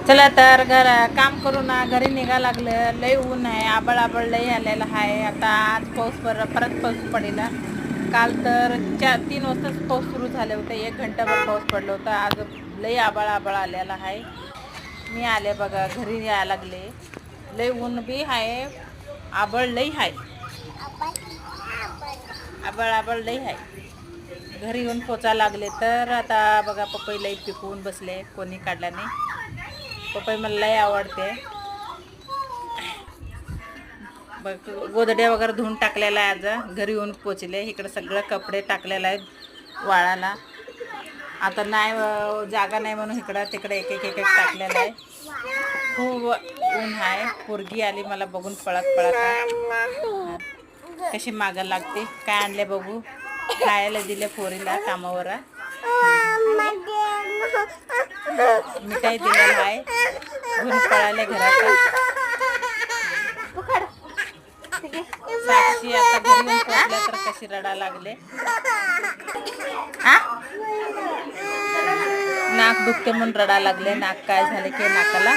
चला तर काम करून घरी निघा लागलं. लय ऊन आहे, आबळ आबळ लय आलेलं आहे. आता आज परत पाऊस पडेला. काल तर 3 वाजताच पाऊस सुरू झाले होते. 1 घंटाभर पाऊस पडला होता. आज लय आबळ आबळ आलेला आहे. मी आले बघा, घरी यायला लागले. लय ऊन बी आहे, आबळ लय आहे, आबळ आबळ लय आहे. घरी येऊन पोचा लागले. तर आता बघा पपई लई पिकवून बसले, कोणी काढला नाही. पपई मला लई आवडते. बघ गोदड्या वगैरे धुवून टाकलेला आहे. आज घरी येऊन पोचले. इकडे सगळं कपडे टाकलेलं आहे वाळाला. आता नाही जागा नाही म्हणून इकडं तिकडे एक एक एक टाकलेलं आहे. खूप ऊन आहे. पोरगी आली मला बघून पळत पळत, कशी मागं लागते. काय आणले बघू, खायला दिले पोरीला कामावर. मिठाई दिलेला आहे. घेऊन पळाले घरात. साक्षी आता घरी येऊन पोचल्या तर कशी रडा लागले. नाक दुखते म्हणून रडा लागले. नाक काय झाले की नाकाला